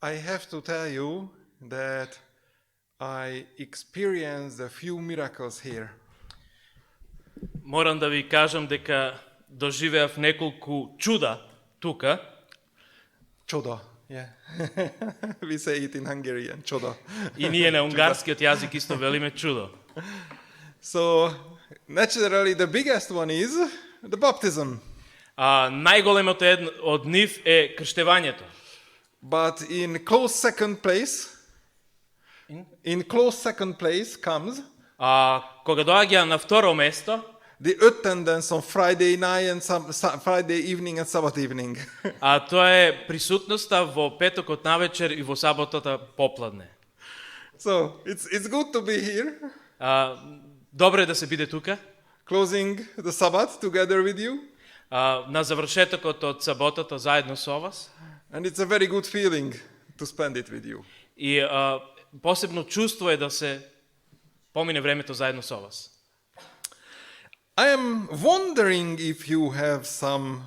I have to tell you that I experienced a few miracles here. Морам да ви кажам дека доживеав неколку чуда тука. Choda, yeah. We say it in Hungarian, choda. И ние на унгарскиот јазик исто велиме чудо. So, naturally, the biggest one is the baptism. Најголемото од нив е крштевањето. But in close second place comes Кога доаѓа на второ место, the attendance on Friday night and Friday evening and Sabbath evening. тоа е присутноста во петокот навечер и во саботата попладне. So, it's good to be here, Добро е да се биде тука. closing the Sabbath together with you. На завршетокот од саботата заедно со вас. And it's a very good feeling to spend it with you. И посебно чувство е да се помине времето заедно со вас. I am wondering if you have some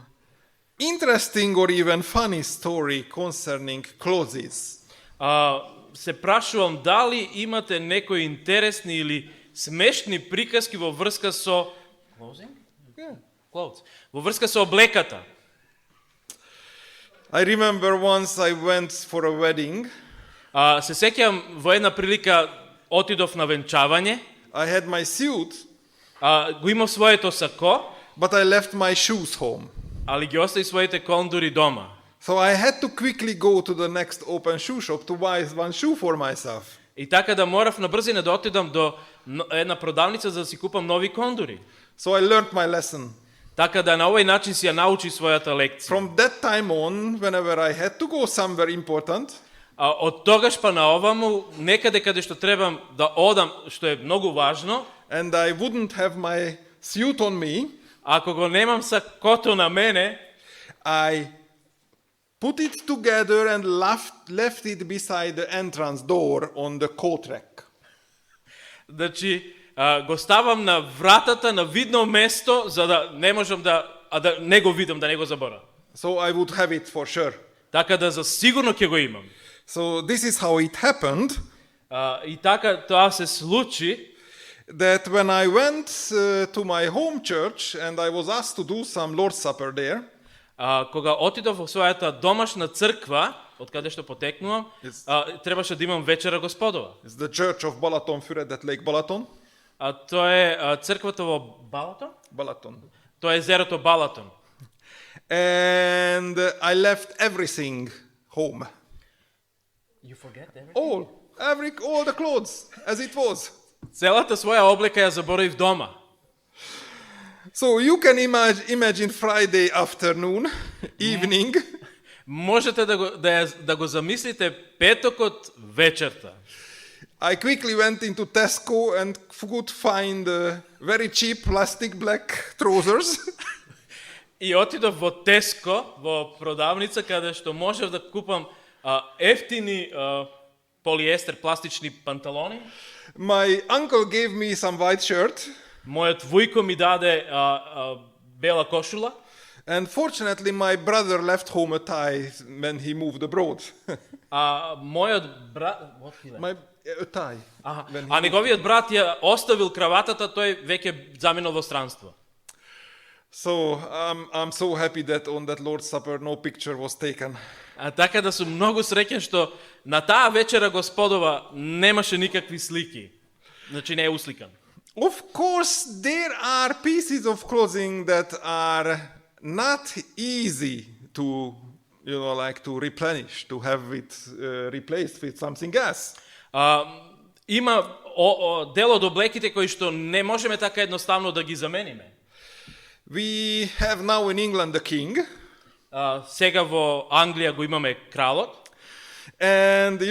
interesting or even funny story concerning clothes. Се прашувам дали имате некои интересни или смешни приказки во врска со clothes, во врска со облеката. I remember once I went for a wedding. Се сеќавам во една прилика отидов на венчавање. I had my suit, Го имав своето сако, but I left my shoes home. али ги остави своите кондури дома. So I had to quickly go to the next open shoe shop to buy one shoe for myself. И така да морав на брзина да отидам до една продавница за да си купам нови кондури. So I learned my lesson. Така да на овој начин си ја научи својата лекција. From that time on, whenever I had to go somewhere important, Од тогаш па на оваму, некаде каде што требам да одам, што е многу важно, and I wouldn't have my suit on me, ако го немам сакото на мене, I put it together and left it beside the entrance door on the coat rack. значи го ставам на вратата на видно место за да не можам да не го видам, да не го заборам. So I would have it for sure. Така да за сигурно ќе го имам. So this is how it happened, И така тоа се случи, that when I went to my home church and I was asked to do some Lord's Supper there, кога отидов во својата домашна црква, од каде што потекнувам, требаше да имам вечера Господова. it's the church of Balaton Füred at Lake Balaton. Тоа е црквата во Балатон? Balaton. Тоа е езерото Балатон. And I left everything home. You forget everything? All the clothes as it was. Целата своја облека ја заборавив дома. So you can imagine Friday afternoon, evening, Можете да го замислите петокот вечерта. I quickly went into Tesco and could find very cheap plastic black trousers. И отидов во Теско, во продавница, каде што можев да купам ефтини полиестер пластични панталони. My uncle gave me some white shirt. Мојот вујко ми даде бела кошула. And fortunately, my brother left home a tie when he moved abroad. Мојот брат... A tie. неговиот брат ја оставил краватата, тој веќе заминал во странство. So I'm so happy that on that Lord's Supper no picture was taken. Така да сум многу среќен што на таа вечера Господова немаше никакви слики. Значи не е усликан. Of course, there are pieces of clothing that are not easy to, to replenish, to have it replaced with something else. Има дел од облеките кои што не можеме така едноставно да ги замениме. We have now in England the king. Сега во Англија го имаме кралот. And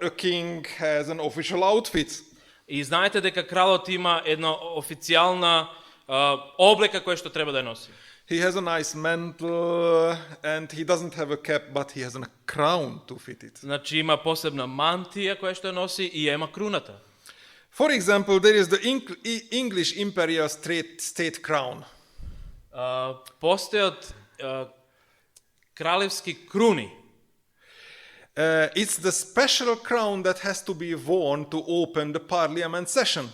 a king has an official outfit. И знаете дека кралот има една официјална облека која што треба да носи. He has a nice mantle and he doesn't have a cap, but he has a crown to fit it. Значи има посебна мантија која што носи и има круната. For example, there is the English imperial state crown. Постојат кралевски круни. It's the special crown that has to be worn to open the parliament session.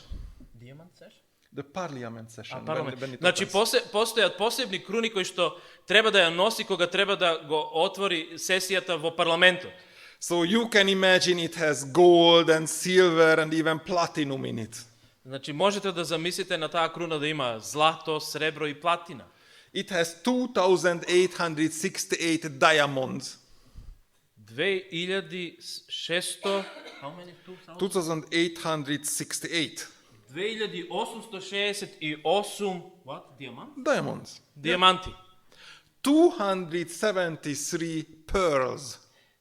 The parliament session. when it Znači, opens. постојат посебни круни кои што треба да ја носи кога треба да го отвори сесијата во парламентот. So you can imagine it has gold and silver and even platinum in it. Значи, можете да замислите на таа круна да има злато, сребро и платина. It has 2,868 diamonds. 2600... How many? 2,868 2868 what? diamonds. Диаманти. 273 pearls.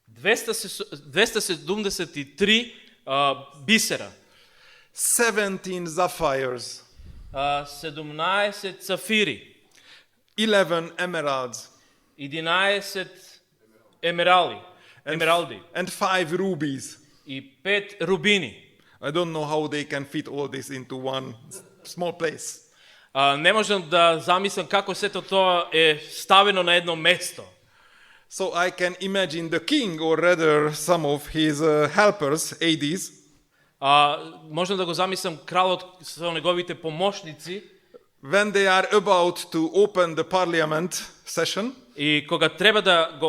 273 бисера. 17 sapphires. 17 сафири. 11 emeralds. 11 емералди. And 5 rubies. И 5 рубини. I don't know how they can fit all this into one small place. Не можам да замислам како сето тоа е ставено на едно место. So I can imagine the king, or rather some of his helpers, aides, Можам да го замислам кралот со неговите помошници when they are about to open the parliament session, и кога треба да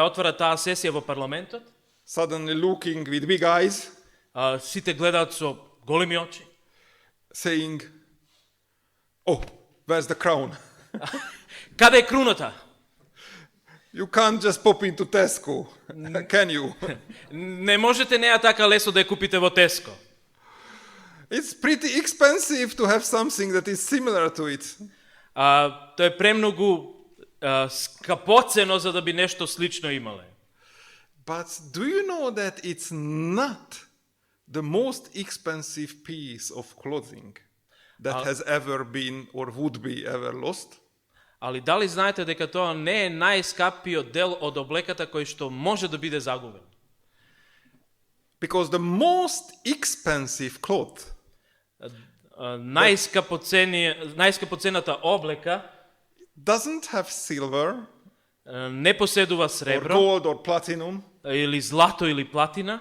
отворат таа сесија во парламентот, suddenly looking with big eyes, сите гледаат со големи очи, saying, "Oh, where's the crown?" каде е круната? You can't just pop into Tesco, can you? Не можете неа така лесно да ја купите во Теско. It's pretty expensive to have something that is similar to it. Тоа е премногу скапоцено за да би нешто слично имале. But do you know that it's not the most expensive piece of clothing that has ever been or would be ever lost? Али дали знаете дека тоа не е најскапиот дел од облеката кој што може да биде загубен? Because the most expensive cloth најскапоцената облека doesn't have silver не поседува or сребро gold or platinum, или злато или платина,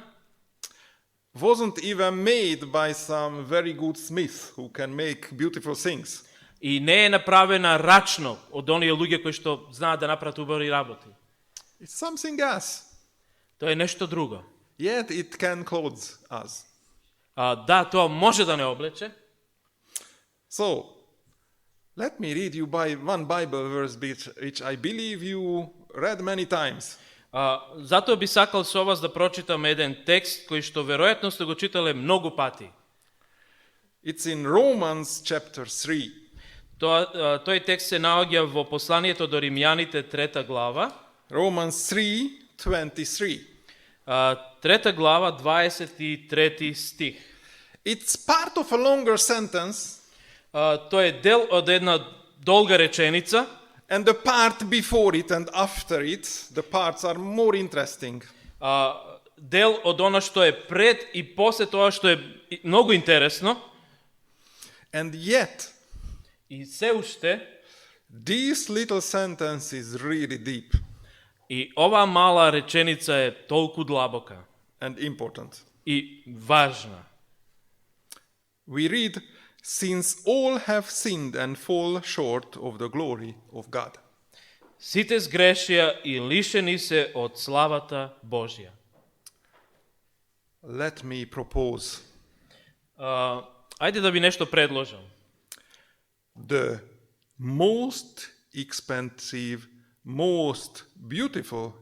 wasn't even made by some very good smith who can make beautiful things. и не е направена рачно од оние луѓе кои што знаат да направат убави работи. It's something else. Тоа е нешто друго. Yet it can clothe us. Да, тоа може да не облече. So, let me read you by one Bible verse which I believe you read many times. Затоа би сакал со вас да прочитам еден текст кој што веројатно сте го читале многу пати. It's in Romans chapter 3. Тој текст се наоѓа во посланието до Римјаните 3 глава. Romans 3:23. 3 глава 23 стих. It's part of a longer sentence, Тој е дел од една долга реченица, and the part before it and after it, the parts are more interesting. дел од она што е пред и после тоа што е многу интересно. And yet, И се уште, this little sentence is really deep и оваа мала реченица е толку длабока and important. и важна. We read, "Since all have sinned and fall short of the glory of God." Сите сгрешија и лишени се од славата Божја. Let me propose Ајде да ви нешто предложам. the most expensive, most beautiful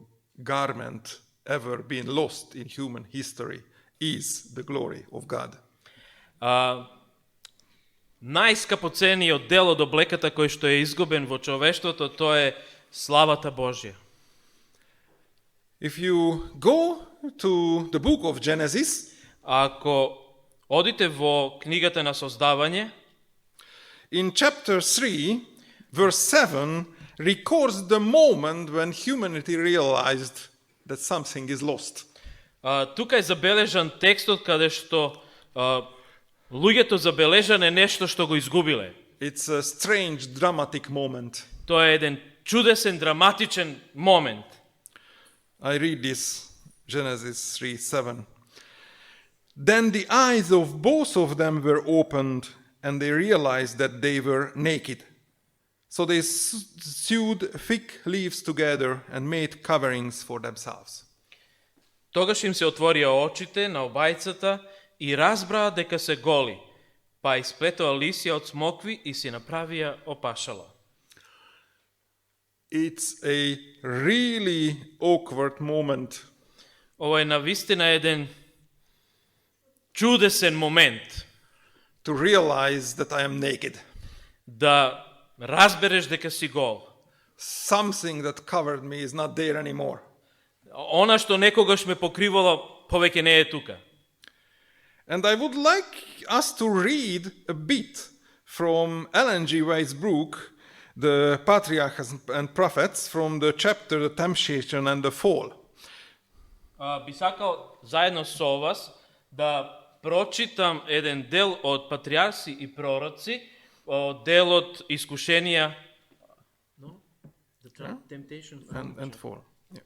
garment ever been lost in human history is the glory of God. Најскапоцениот дел од облеката кој што е изгубен во човештвото, тоа е славата Божја. If you go to the book of Genesis, Ако одите во книгата на Создавање, in chapter 3, verse 7 records the moment when humanity realized that something is lost. тука е забележан текстот каде што луѓето забележане нешто што го изгубиле. It's a strange, dramatic moment. Тоа е еден чудесен, драматичен момент. I read this Genesis 3:7. Then the eyes of both of them were opened, and they realized that they were naked. So they sewed fig leaves together and made coverings for themselves. Тогаш им се отворија очите на обајцата и разбраа дека се голи, па исплетоа лисја од смокви и си направија опашала. It's a really awkward moment. Ова е навистина еден чудесен момент To realize that I am naked. да разбереш дека си гол. Something that covered me is not there anymore. Она што некогаш ме покривало, повеќе не е тука. And I would like us to read a bit from Ellen G. White's book, The Patriarchs and Prophets, from the chapter The Temptation and the Fall. Би сакал заедно со вас да прочитам еден дел од Патриарси и пророци, делот искушенија Temptation And Fall. Yeah.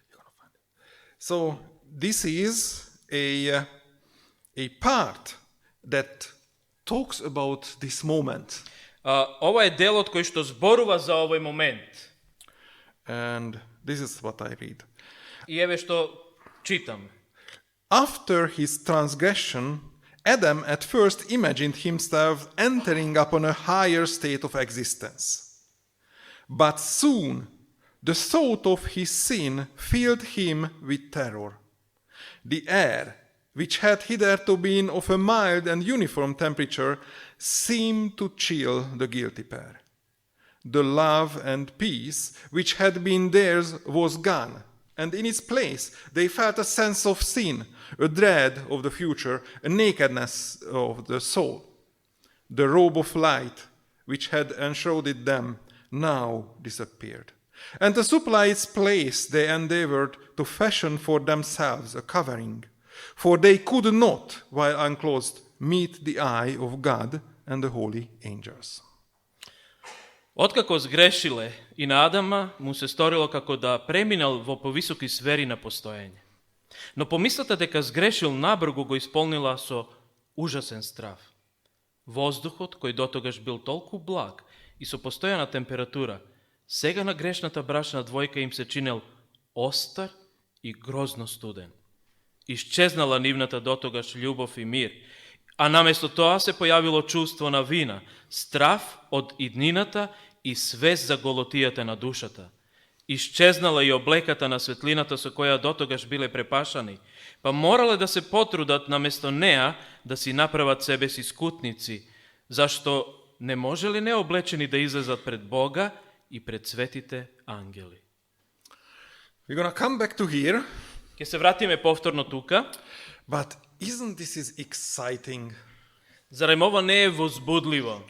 You're gonna find it. So this is a part that talks about this moment. Ова е делот кој што зборува за овој момент. And this is what I read. И еве што читам. After his transgression, Adam at first imagined himself entering upon a higher state of existence. But soon, the thought of his sin filled him with terror. The air, which had hitherto been of a mild and uniform temperature, seemed to chill the guilty pair. The love and peace which had been theirs was gone, and in its place they felt a sense of sin, a dread of the future, a nakedness of the soul. The robe of light which had enshrouded them now disappeared, and to supply its place they endeavored to fashion for themselves a covering, for they could not, while unclothed, meet the eye of God and the holy angels. Откако сгрешиле и на Адама му се сторило како да преминал во повисоки сфери на постоење. Но помислата дека сгрешил набргу го исполнила со ужасен страв. Воздухот, кој дотогаш бил толку благ и со постојана температура, сега на грешната брачна двојка им се чинел остар и грозно студен. Исчезнала нивната дотогаш љубов и мир, а наместо тоа се појавило чувство на вина, страв од иднината и свест за голотијата на душата. Исчезнала и облеката на светлината со која дотогаш биле препашани, па морале да се потрудат наместо неа да си направат себе си скутници, зашто не можеле необлечени да излезат пред Бога и пред светите ангели. We're going to come back to here. Ке се вратиме повторно тука. But isn't this exciting? Зарем ова не е возбудливо?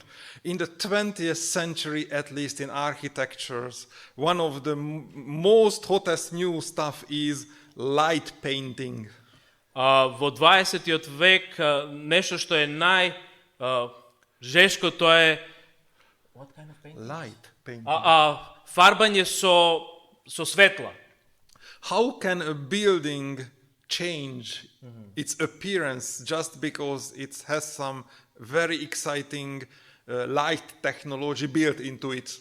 In the 20th century, at least in architectures, one of the most hottest new stuff is light painting. Во 20-тиот век нешто што е жешко тоа е what kind of painting? Light painting. Фарбање со светла. How can a building change its appearance just because it has some very exciting light technology built into it?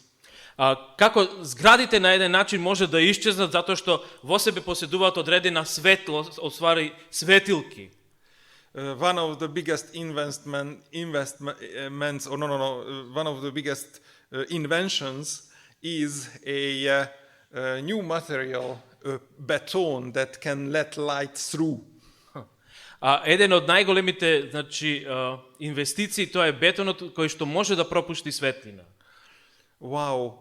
Како зградите на еден начин може да исчезнат затоа што во себе поседуваат одредена светлост, освари светилки. One of the biggest one of the biggest inventions is a new material, beton, that can let light through. Еден од најголемите, инвестиции тоа е бетонот кој што може да пропушти светлина. Wow,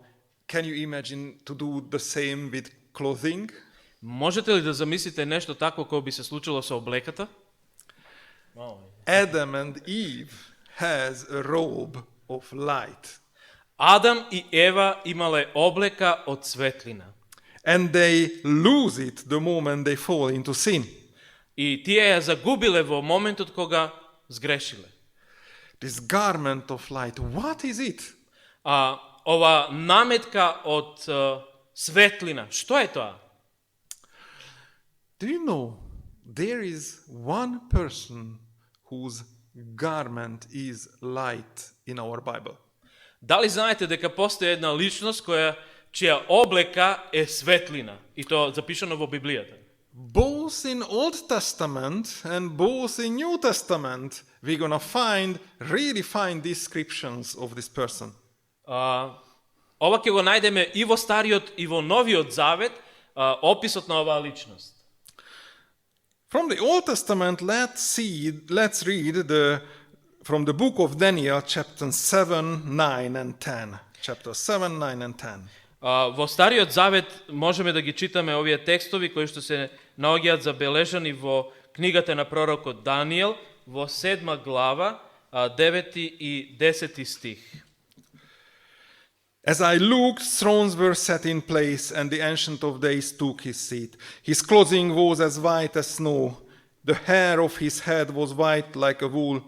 can you imagine to do the same with clothing? Можете ли да замислите нешто такво кое би се случило со облеката? Adam and Eve has a robe of light. Адам и Ева имале облека од светлина. And they lose it the moment they fall into sin. И тие ја загубиле во моментот кога сгрешиле. This garment of light, what is it? ova nametka od svetlina. Što je to? Do you know there is one person whose garment is light in our Bible? Da li znate дека постои една личност чија облека е светлина? И то запишано во Библијата. Both in Old Testament and both in New Testament, we're going to find really fine descriptions of this person. Ова ќе го најдеме и во Стариот и во Новиот Завет, описот на оваа личност. From the Old Testament, let's read from the book of Daniel, chapter 7, 9, and 10. Chapter 7, 9, and 10. Во Стариот Завет можеме да ги читаме овие текстови кои што се наоѓаат забележани во книгата на пророкот Даниел, во 7 глава, 9 и 10 стих. As I looked, thrones were set in place, and the Ancient of Days took his seat. His clothing was as white as snow. The hair of his head was white like a wool.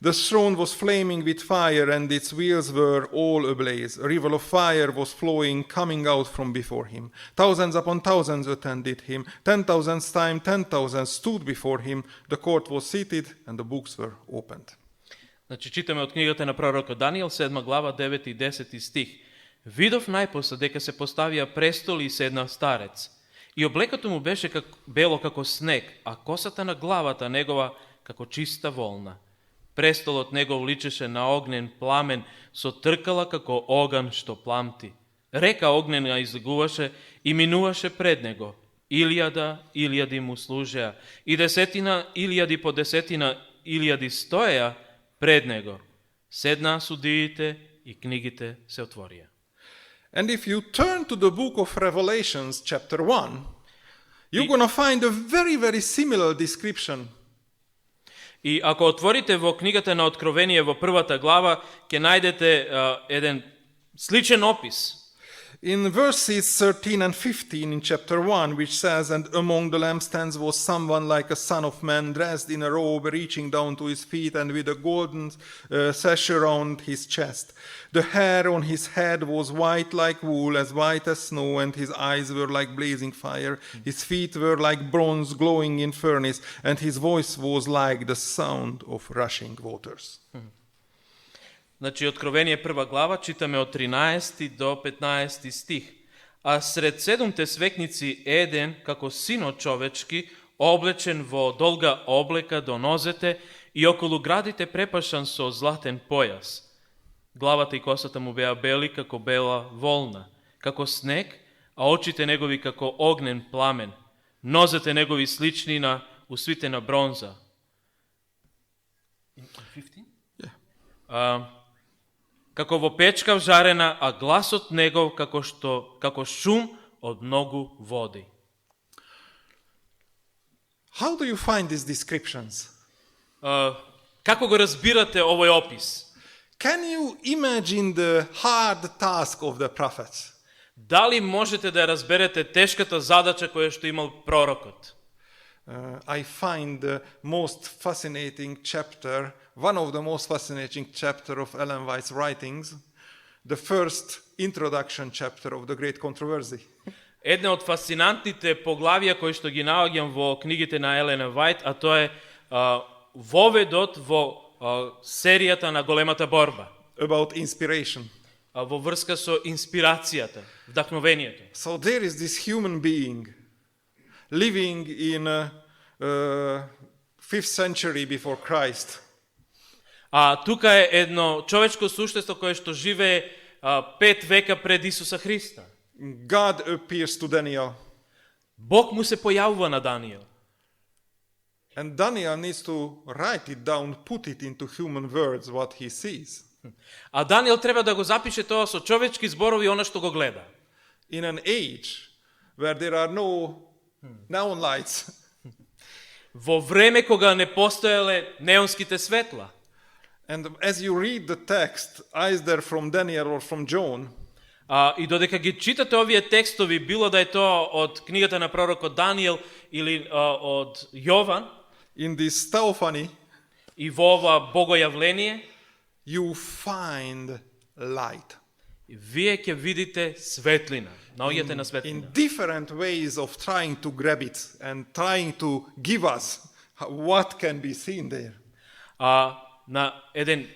The throne was flaming with fire, and its wheels were all ablaze. A river of fire was flowing, coming out from before him. Thousands upon thousands attended him. 10,000 times 10,000 stood before him. The court was seated, and the books were opened. Значи, читаме од книгата на пророкот Даниел, 7 глава, 9 и 10 стих. Видов најпосле дека се поставија престоли и седнав старец. И облекото му беше бело како снег, а косата на главата негова како чиста волна. Престолот негов личеше на огнен пламен, со тркала како оган што пламти. Река огнена излегуваше и минуваше пред него. Илјади му служеа, и десетина илјади по десетина илјади стоеа пред него. Седнаа судиите и книгите се отворија. And if you turn to the book of Revelations, chapter 1, you're going to find a very, very similar description. И ако отворите во книгата на Откровение во првата глава, ќе најдете еден сличен опис. In verses 13 and 15 in chapter 1, which says, "And among the lampstands was someone like a son of man, dressed in a robe, reaching down to his feet, and with a golden sash around his chest. The hair on his head was white like wool, as white as snow, and his eyes were like blazing fire. His feet were like bronze glowing in furnace, and his voice was like the sound of rushing waters." Значи, Откровение прва глава, читаме од 13 до 15 стих. А сред седумте свекници еден, како синот човечки, облечен во долга облека до нозете и околу градите препашан со златен појас. Главата и косата му беа бели како бела волна, како снег, а очите негови како огнен пламен, нозете негови слични на усвитена бронза. Како во печка вжарена, а гласот негов како шум од многу води. How do you find these descriptions? Како го разбирате овој опис? Can you imagine the hard task of the prophets? Дали можете да разберете тешката задача која што имал пророкот? I find the most fascinating chapter, one of the most fascinating chapter of Ellen White's writings, the first introduction chapter of the Great Controversy. Една од фасцинантните поглавија кои што ги наоѓам во книгите на Елена Вајт, а тоа е воведот во серијата на големата борба. About inspiration. Во врска со инспирацијата, вдахновението. So there is this human being living in 5th century before Christ. Тука е едно човечко суштество кое што живее 5 века пред Исуса Христа. God appears to Daniel. Бог му се појавува на Даниел. And Daniel needs to write it down, put it into human words what he sees. А Даниел треба да го запише тоа со човечки зборови она што го гледа. In an age where there are no neon lights. Во време кога не постоеле неонските светла. And as you read the text, either from Daniel or from John, и додека ги читате овие текстови, било да е тоа од книгата на пророкот Даниел или од Јован, in this theophany, и во ова богојавление, you find light. И вие ќе видите светлина. Наоѓате на светлина. in different ways of trying to grab it and trying to give us what can be seen there. На еден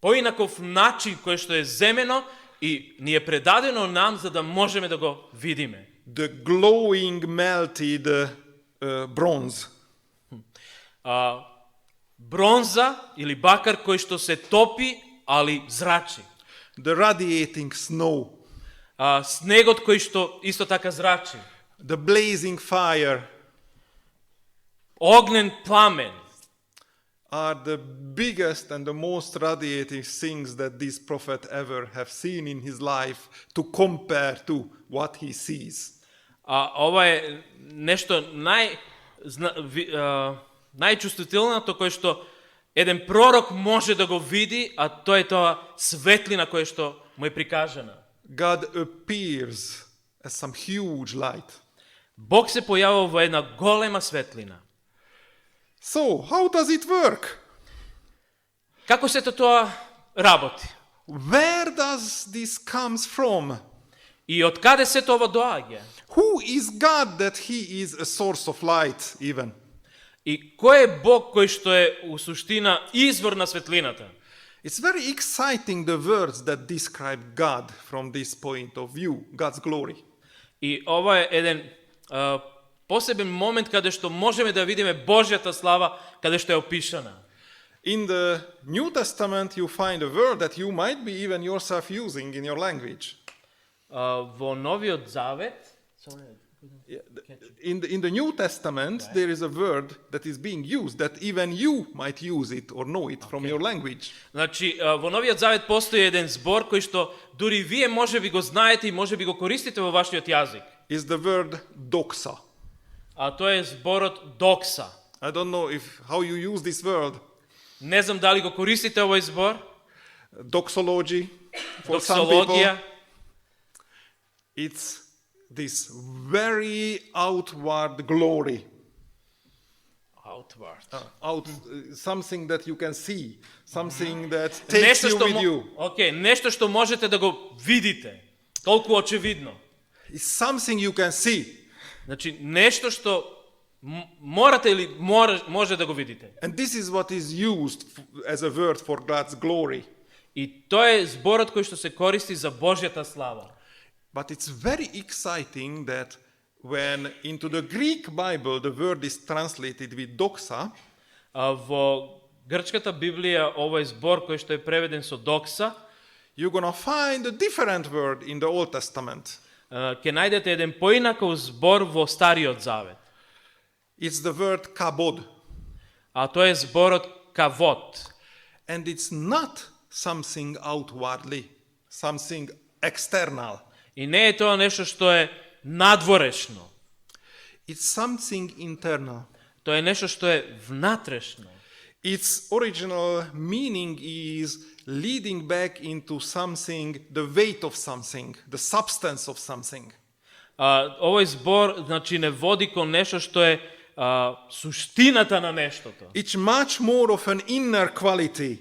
поинаков начин кој што е земено и ни е предадено нам за да можеме да го видиме. The glowing melted bronze. Бронза или бакар кој што се топи, али зрачи. The radiating snow. Снегот кој што исто така зрачи. The blazing fire Огнен пламен. are the biggest and the most radiating things that this prophet ever have seen in his life to compare to what he sees. Ова е нешто најчувствителното кој што еден пророк може да го види, а тоа е тоа светлина која што му е прикажана. God appears as some huge light. Бог се појавува во една голема светлина. So, how does it work? Како сето тоа работи? Where does this comes from? И од каде сето ова доаѓа? Who is God that he is a source of light even? И кој е Бог кој што е у суштина извор на светлината? It's very exciting the words that describe God from this point of view, God's glory. И ова е еден посебен момент каде што можеме да видиме Божјата слава, каде што е опишана. In the New Testament you find a word that you might be even yourself using in your language. Во Новиот Завет, In the New Testament there is a word that is being used that even you might use it or know it from your language. значи во Новиот Завет постои еден збор кој што дури вие можеби го знаете и можеби го користите во вашиот јазик. Is the word doxa. А тоа е зборот докса. I don't know how you use this word. Не знам дали го користите овој збор. Doxology for some people. Доксологија. It's this very outward glory. Something that you can see, something that takes you with you. Нешто што можете да го видите. Толку очевидно. It's something you can see. Значи нешто што морате или може да го видите. And this is what is used as a word for God's glory. И тоа е зборот кој што се користи за Божјата слава. But it's very exciting that when into the Greek Bible the word is translated with doxa, во грчката Библија овој збор кој што е преведен со докса, you're going to find a different word in the Old Testament. ќе најдете еден поинаков збор во Стариот Завет. It's the word kabod. А тоа е зборот кавод. And it's not something outwardly, something external. И не е тоа нешто што е надворешно. It's something internal. Тоа е нешто што е внатрешно. Its original meaning is leading back into something, the weight of something, the substance of something. Овој збор значи не води кон нешто што е суштината на нештото. It's much more of an inner quality.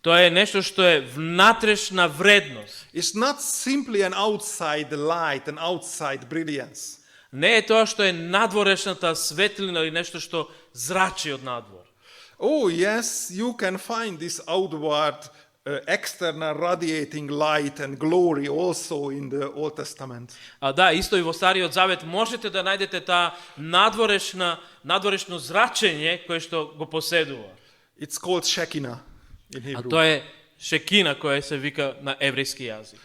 Тоа е нешто што е внатрешна вредност. It's not simply an outside light, an outside brilliance. Не е тоа што е надворешната светлина или нешто што зрачи од надвор. Oh yes, you can find this outward, external radiating light and glory also in the Old Testament. Да, исто и во Стариот Завет можете да најдете таа надворешно зрачење кое што го поседува. It's called Shekinah in А Hebrew. тоа е шекина која се вика на еврејски јазик.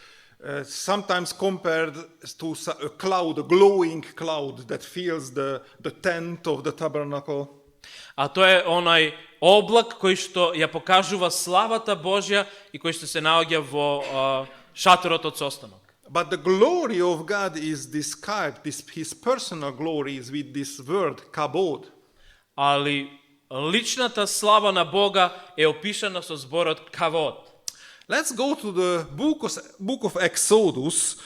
Sometimes compared to a cloud, a glowing cloud that fills the tent of the tabernacle. А тоа е онај облак кој што ја покажува славата Божја и кој што се наоѓа во шаторот од состанок. But the glory of God is described, his personal glory is with this word, kabod. Али личната слава на Бога е опишана со зборот кавод. Let's go to the book of Exodus,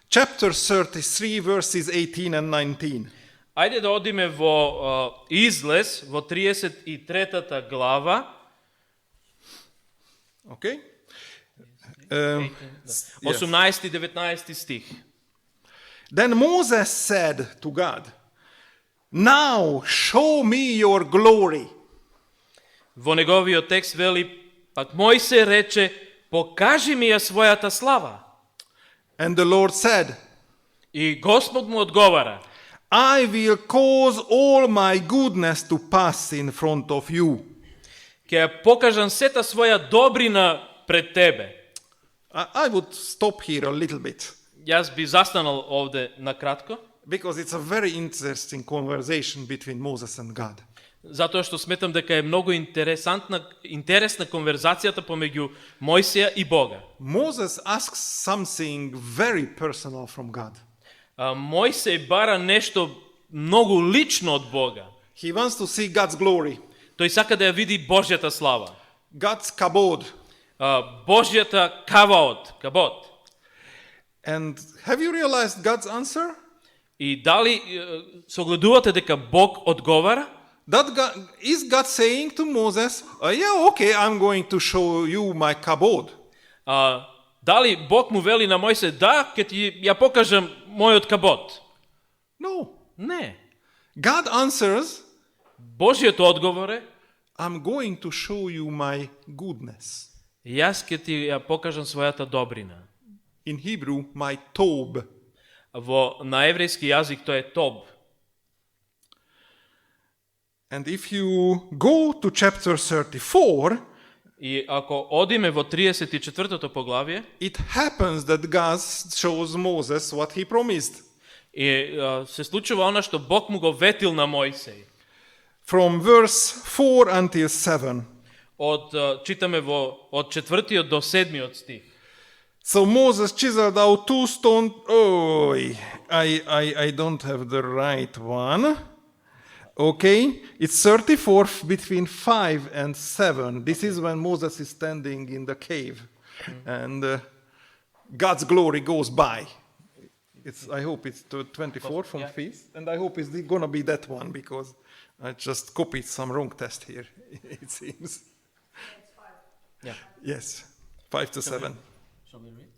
chapter 33, verses 18 and 19. Ајде да одиме во Излез, во 33-та глава. Okay? Yes. 18 i 19 stih. Then Moses said to God, "Now show me your glory." Во неговиот текст вели, пак Мојсе рече, покажи ми ја својата слава. And the Lord said, И Господ му одговара, "I will cause all my goodness to pass in front of you." ќе ја покажам сета своја добрина пред тебе. I would stop here a little bit Јас би застанал овде на кратко, because it's a very interesting conversation between Moses and God. затоа што сметам дека е многу интересна конверзацијата помеѓу Мојсија и Бога. Moses asks something very personal from God. Мојсей бара нешто многу лично од Бога. He wants to see God's glory, Тој сака да ја види Божјата слава. God's kabod. Божјата кабот. And have you realized God's answer? И дали согледувате дека Бог одговара? Is God saying to Moses, yeah, okay, I'm going to show you my kabod? Дали Бог му вели на Мојсе, да, ќе ти ја покажам мојот кабот? No. Не. God answers, Божјиот одговор е, I'm going to show you my goodness. јас ќе ти ја покажам својата добрина. In Hebrew, my tob. На еврејски јазик тоа е тоб. And if you go to chapter 34, И ако одиме во 34-тото поглавје, it happens that God shows Moses what he promised. и се случува она што Бог му го ветил на Мојсей. From verse 4 until 7. Читаме од 4 до 7 стих. So Moses chiseled out two stone. Oh, I don't have the right one. Okay, it's 34 between 5 and 7. This is when Moses is standing in the cave, and God's glory goes by. I hope it's 24 from Yeah. 5, and I hope it's gonna be that one because I just copied some wrong test here. It seems. Yeah. Yes, 5 to 7.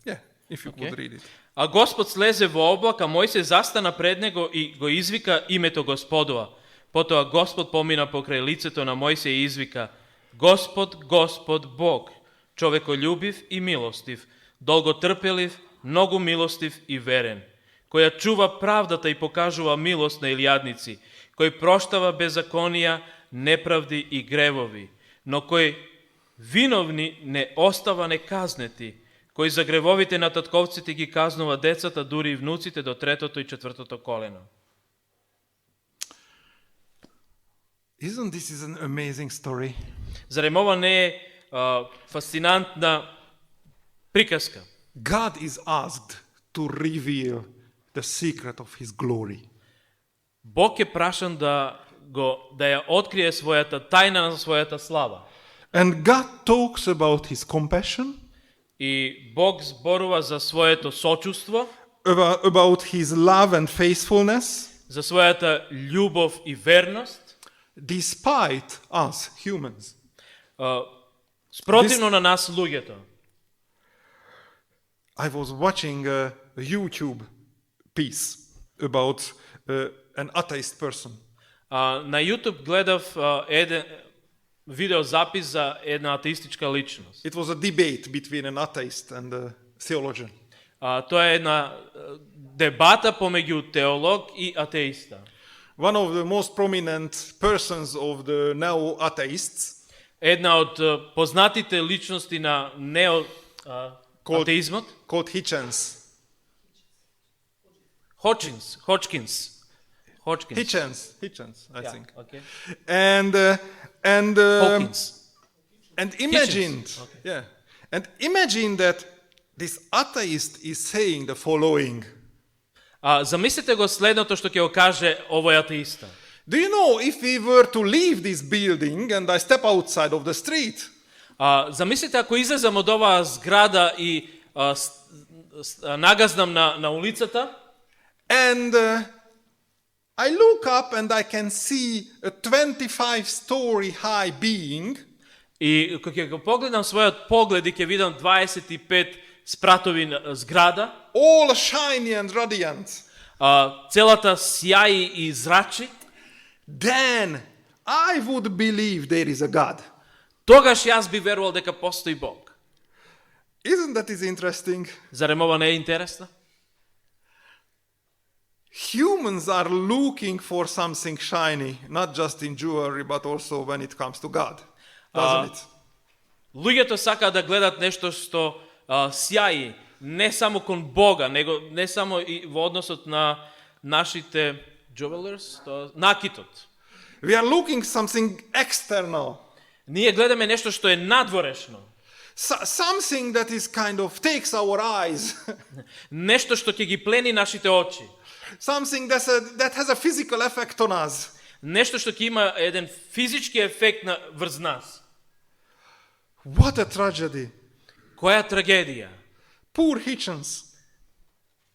Yeah, if you could read it. А Господ слезе во облак, а Мојсей застана пред него и го извика името Господова. Потоа Господ помина покрај лицето на Мојсей и извика: Господ, Господ Бог, човеколюбив и милостив, долготрпелив, многу милостив и верен, која чува правдата и покажува милост на илјадници, кој проштава беззаконија, неправди и гревови, но кој виновни не остава неказнети, кој за гревовите на татковците ги казнува децата, дури и внуците до 3-то и 4-то колено. Isn't this an amazing story? Зарем ова не е фасцинантна приказка? God is asked to reveal the secret of his glory. Бог е прашан да ја открие својата тајна на својата слава. And God talks about his compassion, И Бог зборува за своето сочувство, about his love and faithfulness, за својата љубов и верност, despite us humans. спротивно на нас луѓето. I was watching a YouTube piece about an atheist person. На YouTube гледав еден видеозапис за една атеистичка личност. It was a debate between an atheist and a theologian. Тоа е една дебата помеѓу теолог и атеиста. One of the most prominent persons of the neo-atheists, Една од познатите личности на атеизмот, called Hitchens. Hodgkins, I think. Okay. And Hawkins. and imagine, Hitchens, okay. yeah, and imagine that this atheist is saying the following. Замислете го следното што ќе го каже овој атеиста. Do you know, if we were to leave this building and I step outside of the street, Замислете ако излезам од оваа зграда и нагазнам на улицата, and I look up and I can see a 25-story high being, I kad ga pogledam svoj pogled i kad vidim 25 spratovi zgrada, all shiny and radiant, celata sjaji i zrači, then I would believe there is a God. тогаш јас би верувал дека постои Бог. Isn't that is interesting? Зарем ова не е интересно? Humans are looking for something shiny, not just in jewelry, but also when it comes to God, doesn't it? Луѓето сакаат да гледат нешто што сјаи, не само кон Бога, него не само и во односот на нашите jewelers, накитот. We are looking something external, Ние гледаме нешто што е надворешно, something that is kind of takes our eyes, нешто што ќе ги плени нашите очи, something that has a physical effect on us. нешто што ќе има еден физички ефект врз нас. What a tragedy. Која трагедија? Poor Hitchens.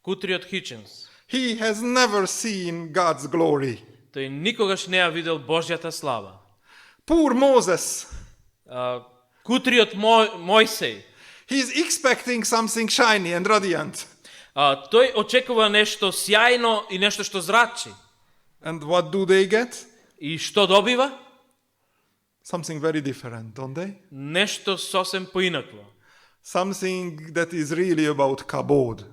Кутриот Хиченс. He has never seen God's glory. Тој никогаш не ја видел Божјата слава. Poor Moses. Кутриот Мојсей. He is expecting something shiny and radiant. Тој очекува нешто сјајно и нешто што зрачи. And what do they get? И што добива? Something very different, don't they? Нешто сосем поинакло. Something that is really about kabod.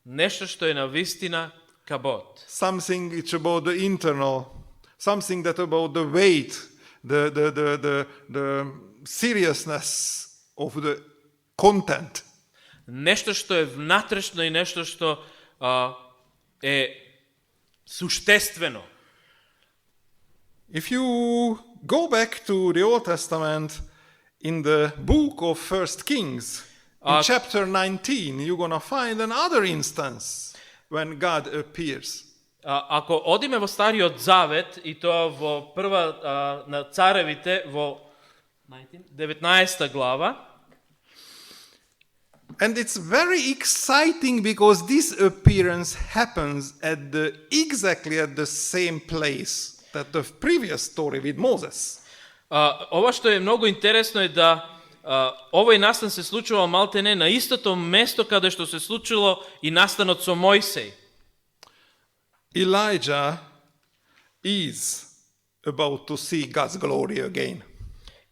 Нешто што е навистина кабот. Something it's about the internal. Something that about the weight, the seriousness of the content. Нешто што е внатрешно и нешто што е суштествено. If you go back to the Old Testament in the book of 1 Kings, in chapter 19, you're going to find another instance when God appears. Ако одиме во Стариот Завет, и тоа во прва на Царевите, во 19 глава, and it's very exciting because this appearance happens exactly at the same place that the previous story with Moses. Ова што е многу интересно е да овој настан се случува малтене на истото место каде што се случило и настанот со Мојсей. Elijah is about to see God's glory again.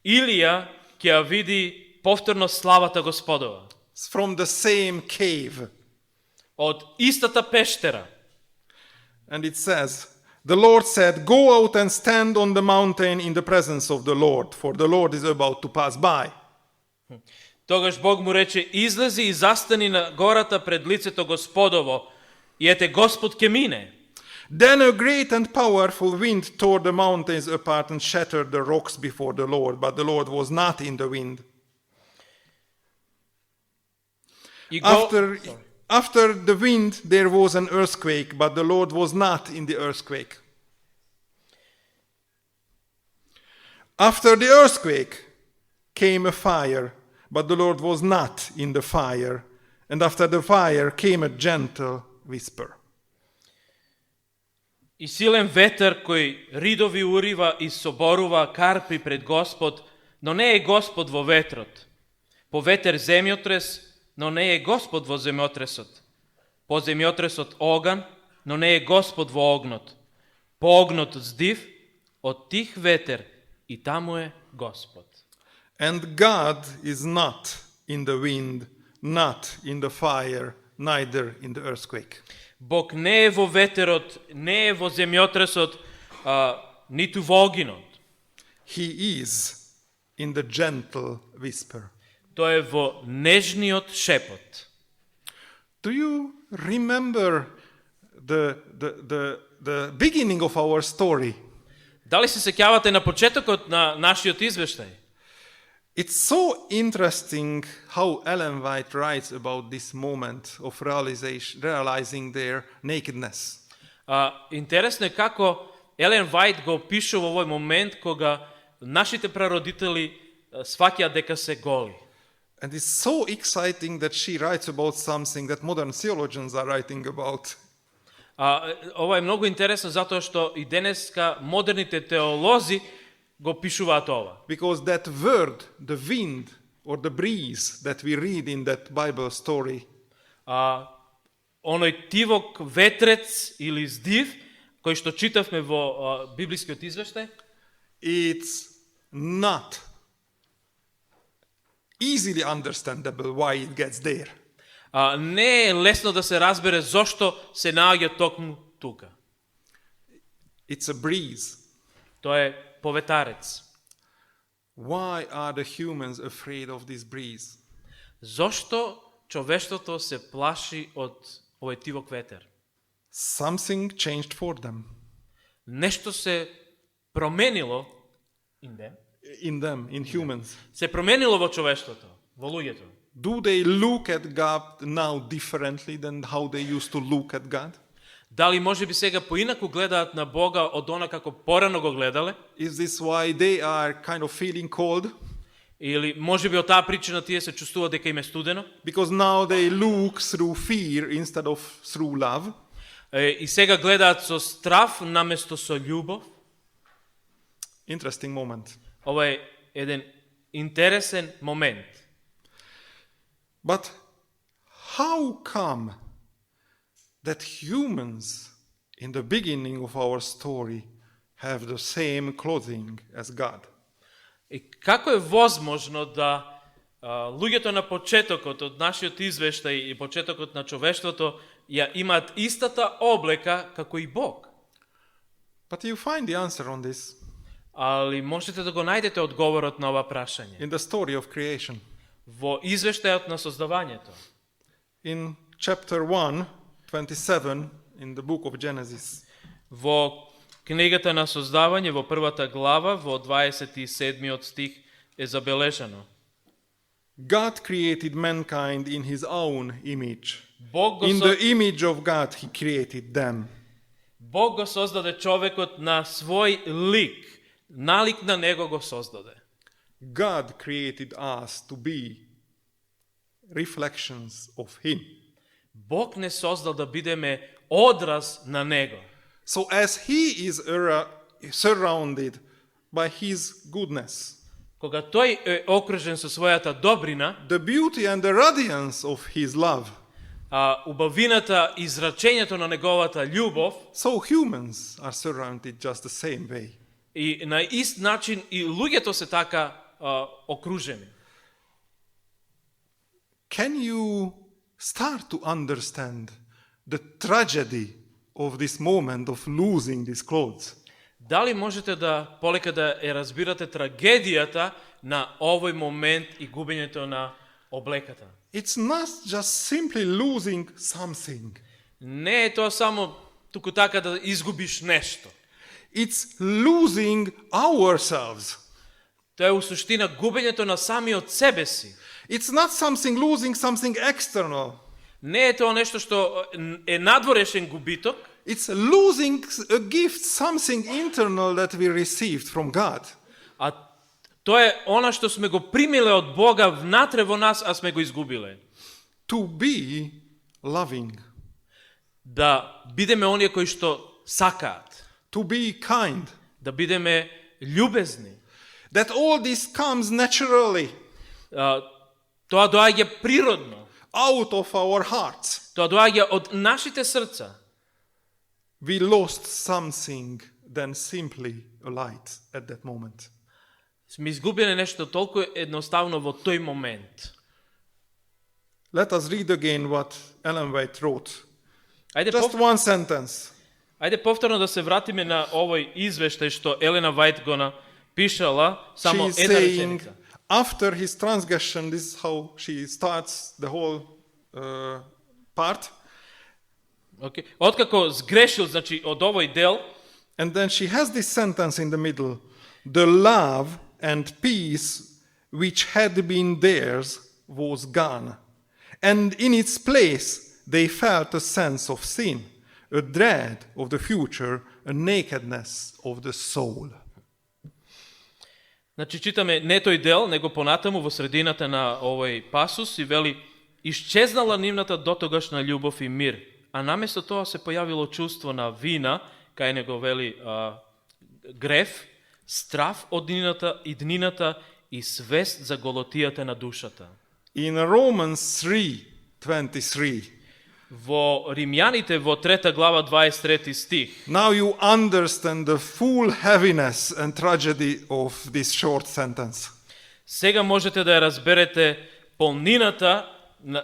Илија ќе ја види повторно славата Господова. From the same cave. Од истата пештера. And it says, the Lord said, go out and stand on the mountain in the presence of the Lord, for the Lord is about to pass by. Тогаш Бог му рече, излези и застани на гората пред лицето Господово, и ете Господ ќе мине. Then a great and powerful wind tore the mountains apart and shattered the rocks before the Lord, but the Lord was not in the wind. After the wind there was an earthquake, but the Lord was not in the earthquake. After the earthquake came a fire, but the Lord was not in the fire. And after the fire came a gentle whisper. И силен ветер кој ридови урива и соборува карпи пред Господ, но не е Господ во ветрот. По ветер земјотрес, но не е Господ во земјотресот. По земјотресот оган, но не е Господ во огнот. По огнот здив, од тих ветер, и таму е Господ. And God is not in the wind, not in the fire, neither in the earthquake. Бог не е во ветерот, не е во земјотресот, ниту во огинот. He is in the gentle whisper. Тој е во нежниот шепот. Do you remember the beginning of our story? Дали се сеќавате на почетокот на нашиот извештај? It's so interesting how Ellen White writes about this moment of realizing their nakedness. Интересно е како Елен Вајт го опишува овој момент кога нашите прародители сваќаат дека се голи. And it's so exciting that she writes about something that modern theologians are writing about. Ова е многу интересно затоа што и денеска модерните теолози го пишуваат ова. Because that word, the wind or the breeze that we read in that Bible story, Оној тивок ветрец или здив, кој што читавме во библискиот извештај, it's not easily understandable why it gets there. Не е лесно да се разбере зошто се наоѓа токму тука. It's a breeze. Тоа е поветарец. Why are the humans afraid of this breeze? Зошто човештвото се плаши од овој тивок ветер? Something changed for them. Нешто се променило In them, in humans. се променило во човештвото, во луѓето. Do they look at God now differently than how they used to look at God? Дали може би сега поинаку гледаат на Бога од она како порано го гледале? Is this why they are kind of feeling cold? Или може би од таа причина тие се чувствуваат дека им е студено? Because now they look through fear instead of through love. И сега гледаат со страв наместо со љубов. Interesting moment. Ова е еден интересен момент. But how come that humans in the beginning of our story have the same clothing as God? И како е возможно да луѓето на почетокот од нашиот извештај и почетокот на човештвото ја имаат истата облека како и Бог? But you find the answer on this Али можете да го најдете одговорот на ова прашање in the story of creation. во извештајот на создавањето. In chapter 1, 27 in the book of Genesis. Во книгата на создавање, во првата глава, во 27 стих е забележано. God created mankind in his own image. Бог го, In the image of God he created them. Бог го создаде човекот на свој лик, налик на него го создаде. God created us to be reflections of him. Бог не создал да бидеме одраз на него. So as he is surrounded by his goodness, Кога тој е окружен со својата добрина, the beauty and the radiance of his love, убавината и зрачењето на неговата љубов, so humans are surrounded just the same way. и на ист начин и луѓето се така окружени. Can you start to understand the tragedy of this moment of losing these clothes? Дали можете да полека да ја разбирате трагедијата на овој момент и губењето на облеката? It's not just simply losing something. Не е тоа само туку така да изгубиш нешто. It's losing ourselves. Тоа е у суштина губењето на самиот себе си. It's not something losing something external. Не е тоа нешто што е надворешен губиток. It's losing a gift, something internal that we received from God. А тоа е она што сме го примиле од Бога внатре во нас, а сме го изгубиле. To be loving. Да бидеме оние кои што сакаат. To be kind. Да бидеме љубезни. That all this comes naturally. Тоа доаѓа природно. Out of our hearts. Тоа доаѓа од нашите срца. We lost something than simply a light at that moment. Сме изгубиле нешто толку едноставно во тој момент. Let us read again what Ellen White wrote. Ајде, Just one sentence. Ајде повторно да се вратиме на овој извештај што Елена Вајт го напишала, само She's една saying, реченица. after his transgression, this is how she starts the whole part. Okay. Откако сгрешил, значи од овој дел, And then she has this sentence in the middle. The love and peace which had been theirs was gone. And in its place, they felt a sense of sin, a dread of the future, a nakedness of the soul. значи читаме не тој дел, него понатаму во средината на овој пасус и вели исчезнала нивната дотогашна љубов и мир, а наместо тоа се појавило чувство на вина, кај него вели грев, страв од иднината и свест за голотијата на душата. In Romans 3:23, Во Римјаните во 3 глава 23 стих, now you understand the full heaviness and tragedy of this short sentence. сега можете да ја разберете полнината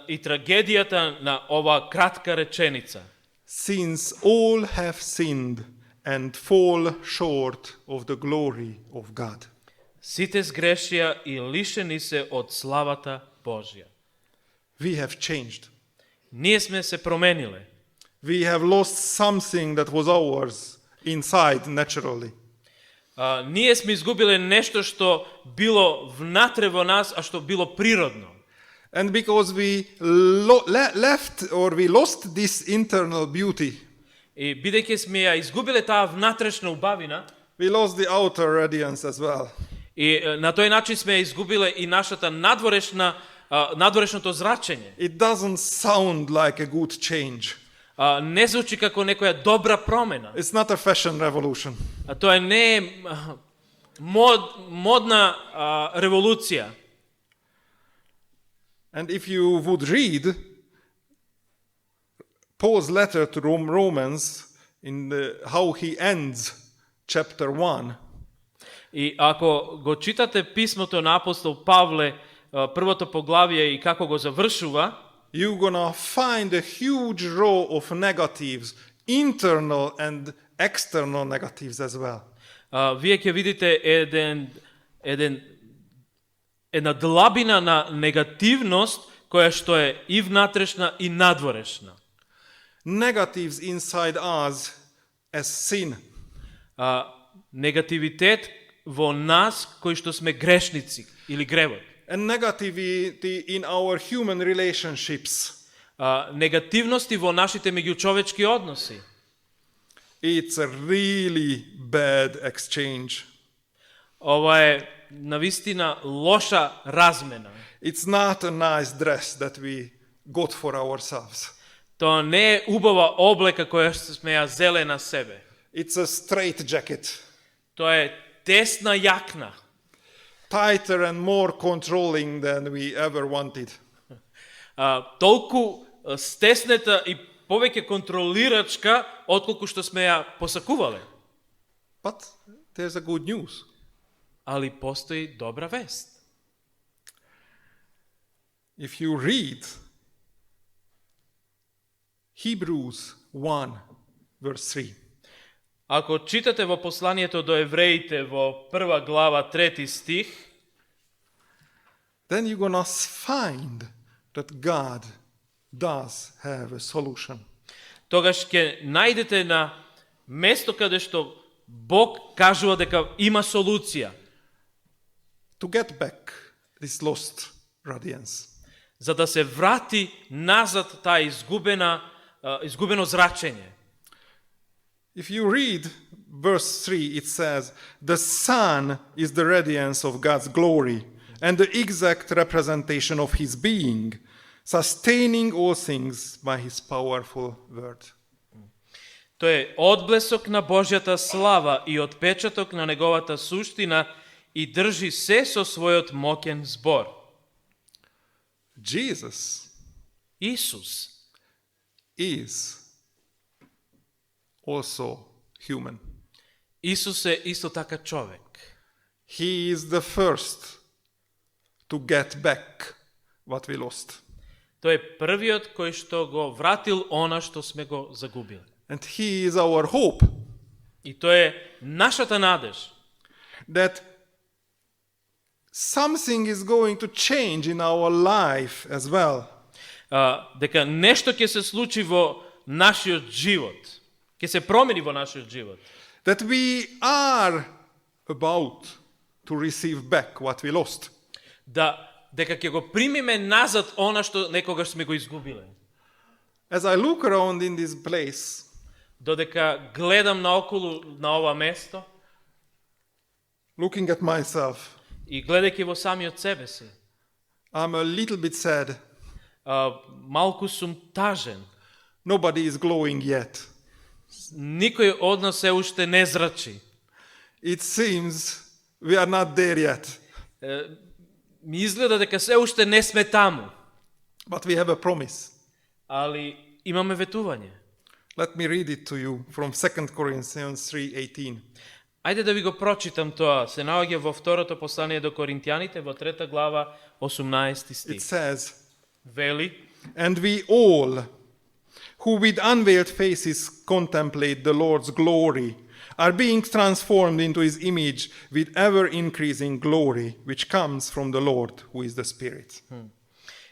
и трагедијата на ова кратка реченица. Since all have sinned and fall short of the glory of God. Сите сгрешија и лишени се од славата Божја. We have changed. Ние сме се промениле. We have lost something that was ours inside naturally. Ние сме изгубиле нешто што било внатре во нас, а што било природно. And because we we lost this internal beauty, И бидејќи сме ја изгубиле таа внатрешна убавина, we lost the outer radiance as well. и на тој начин сме ја изгубиле и нашата надворешното зрачење. It doesn't sound like a good change. Не звучи како некоја добра промена. It's not a fashion revolution. Тоа не е модна револуција. And if you would read Paul's letter to Romans in how he ends chapter 1, И ако го читате писмото на апостол Павле, првото поглавие и како го завршува, you're gonna find a huge row of negatives, internal and external negatives as well. вие ќе видите една длабина на негативност која што е и внатрешна и надворешна. Negatives inside us as sin. Негативитет во нас кои што сме грешници или гревот. And negativity in our human relationships. Негативности во нашите меѓучовечки односи. It's a really bad exchange. Ова е навистина лоша размена. It's not a nice dress that we got for ourselves. Тоа не е убава облека која што сме ја зеле на себе. It's a straight jacket. Тоа е тесна јакна. Tighter and more controlling than we ever wanted. Толку стеснета и повеќе контролирачка отколку што сме ја посакувале. But there's a good news. Али постои добра вест. If you read Hebrews 1 verse 3, Ако читате во посланието до евреите во 1 глава 3 стих, then you're gonna find that God does have a solution. тогаш ќе најдете на место каде што Бог кажува дека има солуција To get back this lost radiance. за да се врати назад таа изгубено зрачење. If you read verse 3, it says, the Son is the radiance of God's glory and the exact representation of His being, sustaining all things by His powerful word. Тој е одблесок на Божјата слава и отпечаток на неговата суштина и држи се со својот моќен збор. Jesus Исус is also human. Исус е исто така човек. He is the first to get back what we lost. Тој е првиот кој што го вратил она што сме го загубили. And He is our hope И тој е нашата надеж that something is going to change in our life as well. дека нешто ќе се случи во нашиот живот, ќе се промени во нашиот живот. That we are about to receive back what we lost. Дека ќе го примиме назад она што некогаш сме го изгубиле. As I look around in this place, Додека гледам наоколу на ова место looking at myself, и гледајќи во самиот себе си, I'm a little bit sad. малку сум тажен. Nobody is glowing yet. Никој од нас се уште не зрачи. it seems we are not there yet. Mi izgleda дека се уште не сме таму, But we have a promise. ali imаме ветување. Let me read it to you from 2 Corinthians 3:18. Ајде да ви го прочитам тоа. Се наоѓа во второто послание до Коринтијаните во 3 глава 18 It стих. says, Вели: "And we all, who with unveiled faces contemplate the Lord's glory, are being transformed into his image with ever-increasing glory, which comes from the Lord, who is the Spirit."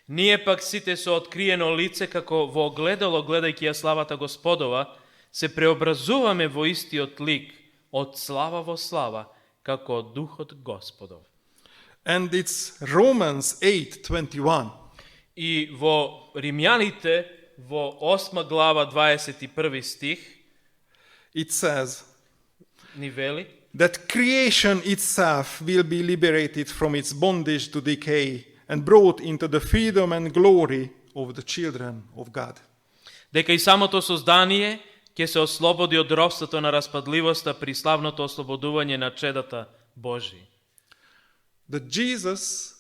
Ние пак сите со откриено лице, како во огледало гледајќи ја славата Господова, се преобразуваме во истиот лик, од слава во слава, како од Духот Господов. And it's Romans 8:21. И во Римјаните, во 8 глава 21 стих, It says ни вели that creation itself will be liberated from its bondage to decay and brought into the freedom and glory of the children of God. дека и самото создание ќе се ослободи од робството на распадливоста при славното ослободување на чедата Божи. The Jesus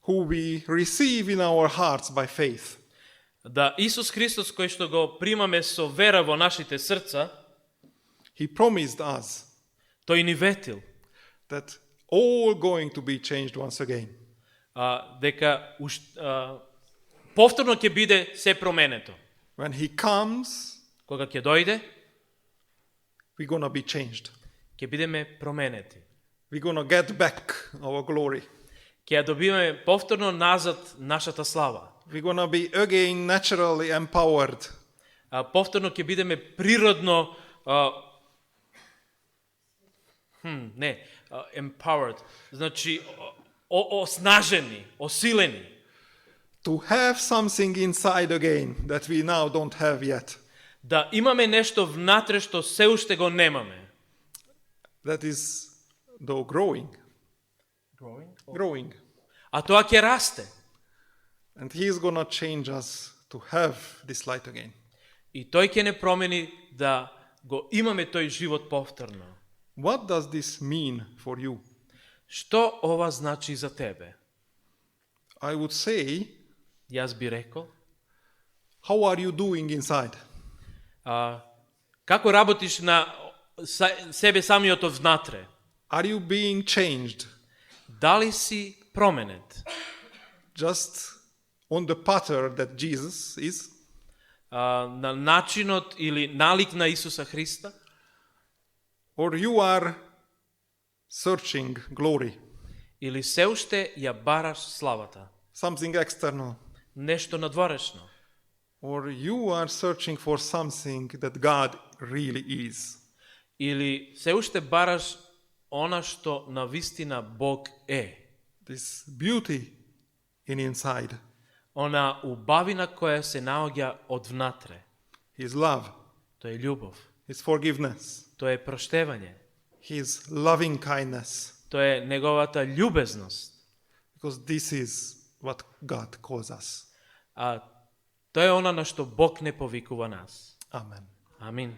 who we receive in our hearts by faith, Да Исус Христос кој што го примаме со вера во нашите срца, he promised us тој ни ветил that all going to be changed once again. Дека повторно ќе биде се променето. When he comes, Кога ќе дојде, we're going to be changed. ќе бидеме променети. We're going to get back our glory. Ќе ја добиваме повторно назад нашата слава. We're going to be again naturally empowered. Повторно ќе бидеме природно empowered, значи оснажени, осилени. To have something inside again that we now don't have yet. Да имаме нешто внатре што се уште го немаме. That is though growing. Growing. А тоа ќе расте. And he is going to change us to have this light again. И тој ќе не промени да го имаме тој живот повторно. What does this mean for you? Што ова значи за тебе? I would say, Јас би рекол, how are you doing inside? како работиш на себе самиот внатре? Are you being changed? Дали си променет? Just on the pattern that Jesus is? На начинот или налик на Исуса Христа? Or you are searching glory? Или се уште ја бараш славата? Something external? Нешто надворешно? Or you are searching for something that God really is? Или се уште бараш она што навистина Бог е? This beauty in inside. Она убавина која се наоѓа од внатре. His love. Тоа е љубов. His forgiveness. Тоа е проштевање. His loving kindness. Тоа е неговата љубезност. Because this is what God calls us. Тоа е она на што Бог не повикува нас. Amen. Амин.